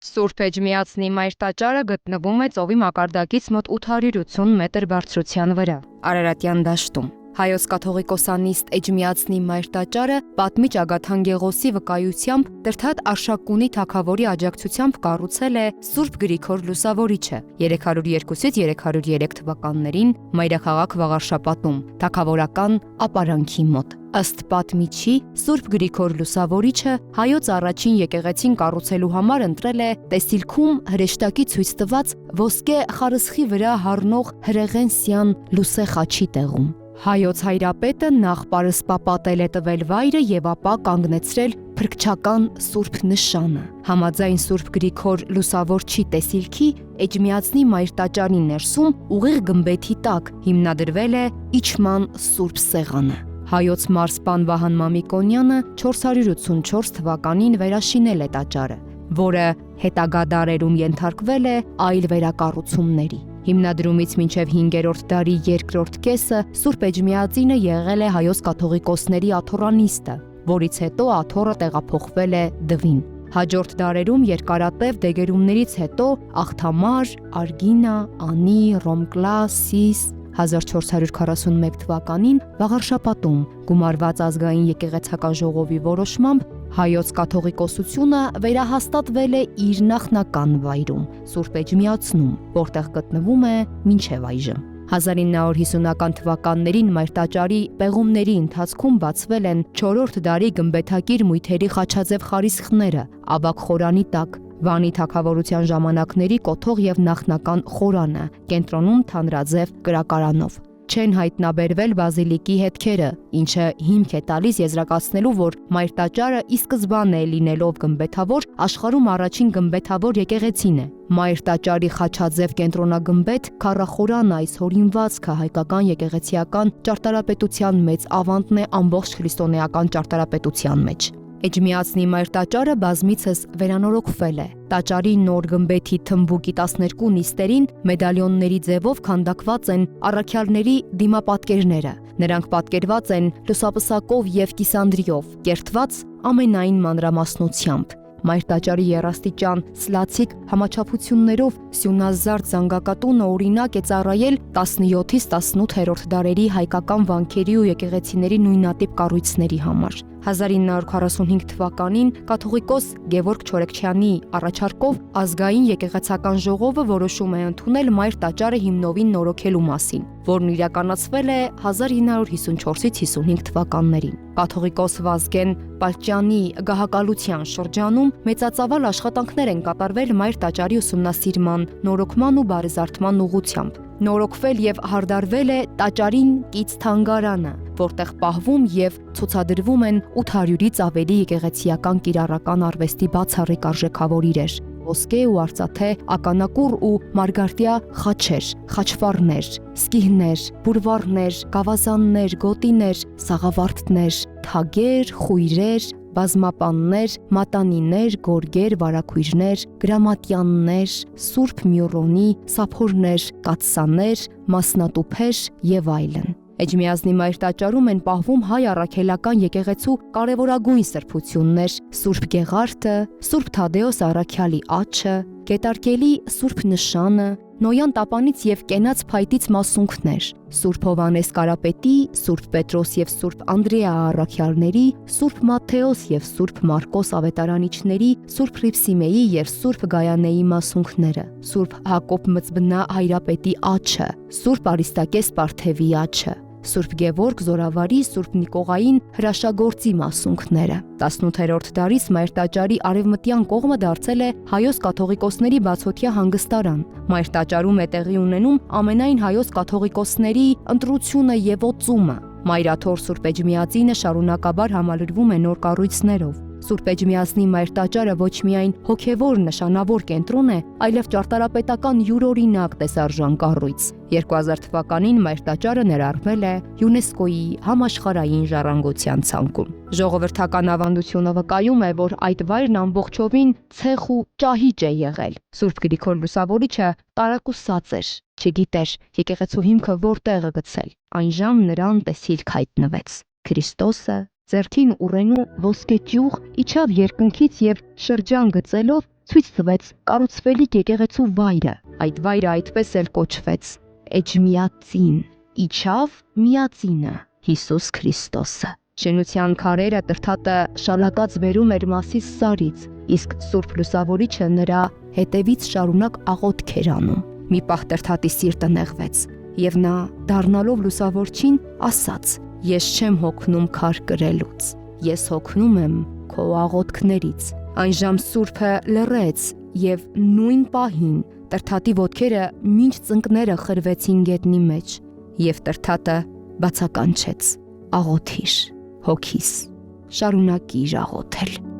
Սուրբ Էջմիածնի մայր տաճարը գտնվում է ծովի մակարդակից մոտ 880 մետր բարձրության վրա, Արարատյան դաշտում։ Հայոց կաթողիկոսանիստ Էջմիածնի մայր տաճարը պատմիչ Ագաթան Գեղոսի վկայությամբ Տրթատ Արշակունի թագավորի աջակցությամբ կառուցել է Սուրբ Գրիգոր Լուսավորիչը 302-303 թվականներին մայրաքաղաք Վաղարշապատում, թագավորական ապարանքի մոտ։ Ըստ պատմիչի, Սուրբ Գրիգոր Լուսավորիչը հայոց առաջին եկեղեցին կառուցելու համար ընտրել է տեսիլքում հրեշտակի ցույց տված ոսկե խարսխի վրա հառնող հրեղենսյան լուսե խաչի տեղում։ Հայոց հայրապետը նախ պարսպապատել է տվել վայրը եւ ապա կանգնեցրել փրկչական սուրբ նշանը։ Համաձայն Սուրբ Գրիգոր Լուսավորչի տեսիլքի Էջմիածնի մայր տաճարի ներսում ուղիղ գմբեթի տակ հիմնադրվել է իջման սուրբ սեղանը։ Հայոց մարզպան Վահան Մամիկոնյանը 484 թվականին վերաշինել է տաճարը, որը հետագա դարերում ենթարկվել է այլ վերակառուցումների։ Հիմնադրումից մինչև 5-րդ դարի երկրորդ կեսը Սուրբ Էջմիածինը եղել է հայոց կաթողիկոսների աթոռանիստը, որից հետո աթոռը տեղափոխվել է Դվին։ Հաջորդ դարերում երկարատև դեգերումներից հետո Աղթամար, Արգինա, Անի, Ռոմկլա, Սիս 1441 թվականին Վաղարշապատում գումարված ազգային եկեղեցական ժողովի որոշմամբ հայոց կաթողիկոսությունը վերահաստատվել է իր նախնական վայրում, Սուրբ Էջմիածնում, որտեղ գտնվում է մինչև այժմ։ 1950-ական թվականներին մայր տաճարի պեղումների ընթացքում բացվել են 4-րդ դարի գմբեթակիր մույթերի խաչաձև խարիսխները, ավագ խորանի տակ, Վանի թագավորության ժամանակների կոթող եւ նախնական խորանը, կենտրոնում թանրաձև կրակարանով։ Չեն հայտնաբերվել բազիլիկի հետքերը, ինչը հիմք է տալիս եզրակացնելու, որ մայր տաճարը ի սկզբանե լինելով գմբեթավոր, աշխարհում առաջին գմբեթավոր եկեղեցին է։ Մայր տաճարի խաչաձև կենտրոնագմբեթ քառախորանը այս հորինվածքը հայկական եկեղեցիական ճարտարապետության մեծ ավանդն է ամբողջ քրիստոնեական ճարտարապետության մեջ։ Էջմիածնի մայր տաճարը բազմիցս վերանորոգվել է։ Տաճարի նոր գմբեթի թմբուկի 12 նիստերին մեդալիոնների ձևով քանդակված են առաքյալների դիմապատկերները։ Նրանք պատկերված են լուսապսակով եւ կիսանդրիով, կերտված ամենայն մանրամասնությամբ։ Մայր տաճարի եռաստիճան սլացիկ համաչափություններով սյունազարդ զանգակատունը օրինակ է ծառայել 17-ից 18-րդ դարերի հայկական վանքերի ու եկեղեցիների նույնատիպ կառույցների համար։ 1945 թվականին կաթողիկոս Գևորգ Չորեքչյանի առաջարկով ազգային եկեղեցական ժողովը որոշում է ընդունել մայր տաճարը հիմնովին նորոգելու մասին, որն իրականացվել է 1954-ից 55 թվականներին։ Կաթողիկոս Վազգեն Պալճյանի գահակալության շրջանում մեծածավալ աշխատանքներ են կատարվել մայր տաճարի ուսումնասիրման, նորոգման ու բարեզարդման ուղղությամբ։ Նորոգվել եւ հարդարվել է տաճարին կից թանգարանը, որտեղ պահվում եւ ցուցադրվում են 800-ից ավելի եկեղեցիական կիրառական արվեստի բացառիկ արժեքավոր իրեր, ոսկե ու արծաթե ականակուռ ու մարգարտյա խաչեր, խաչվառներ, սկիհներ, բուրվառներ, գավազաններ, գոտիներ, սաղավարտներ, թագեր, խույրեր, բազմապաններ, մատանիներ, գորգեր, վարակույրներ, գրամատյաններ, սուրբ մյուրոնի, սափորներ, կաթսաներ, մասնատուփեր եւ այլն։ Էջմիածնի մայր տաճարում են պահվում հայ առաքելական եկեղեցու կարևորագույն սրբություններ՝ Սուրբ Գեղարդը, Սուրբ Թադեոս առաքյալի աջը, Գետարկելի Սուրբ նշանը, Նոյան տապանից եւ կենաց փայտից մասունքներ, Սուրբ Հովանես Կարապետի, Սուրբ Պետրոս եւ Սուրբ Անդրեա առաքյալների, Սուրբ Մատթեոս եւ Սուրբ Մարկոս ավետարանիչների, Սուրբ Հրիփսիմեի եւ Սուրբ Գայանեի մասունքները, Սուրբ Հակոբ Մծբնա հայրապետի աջը, Սուրբ Արիստակես Պարթևի աջը, Սուրբ Գևորգ Զորավարի, Սուրբ Նիկողային հրաշագործի մասունքները։ 18-րդ դարից մայր տաճարի արևմտյան կողմը դարձել է հայոց կաթողիկոսների բացօթյա հանգստարան։ Մայր տաճարում է տեղի ունենում ամենայն հայոց կաթողիկոսների ընտրությունը եւ օծումը։ Մայրաթոր Սուրբ Էջմիածինը շարունակաբար համալրվում է նոր կառույցներով։ Սուրբ Էջմիածնի մայր տաճարը ոչ միայն հոգևոր նշանավոր կենտրոն է, այլև ճարտարապետական յուրօրինակ տեսարժան կառույց։ 2000 թվականին մայր տաճարը ներառվել է ՅՈՒՆԵՍԿՕ-ի համաշխարհային ժառանգության ցանկում։ Ժողովրդական ավանդությունը վկայում է, որ այդ վայրն ամբողջովին ցեխ ու ճահիճ է եղել։ Սուրբ Գրիգոր Լուսավորիչը տարակուսած էր, չգիտեր եկեղեցու հիմքը որտեղ է գցել։ Այնժամ նրան տեսիլք հայտնվեց։ Քրիստոսը ձեռքին ուռենու ոսկե ճյուղ իջավ երկնքից եւ շրջան գծելով ցույց տվեց կառուցվելիք եկեղեցու վայրը։ Այդ վայրը այդպես էլ կոչվեց։ Էջմիածին, իջավ միածինը, Հիսուս Քրիստոսը։ Շինության քարերը Տրթատը Շալակած վերում էր Մասիս Սարից, իսկ Սուրբ Լուսավորիչը նրա հետևից շարունակ աղոթք էր անում։ մի պահ Տրթատի սիրտը նեղվեց, եւ նա դառնալով լուսավորչին ասաց. «Ես չեմ հոգնում քար կրելուց, ես հոգնում եմ քո աղոթքներից»։ Այն ժամ Սուրբը լռեց, եւ նույն պահին Տրթատի ոտքերը մինչ ծնկները խրվեցին գետնի մեջ, եւ Տրթատը բացականչեց. «Աղոթիր, հոգիս, շարունակիր աղոթել»։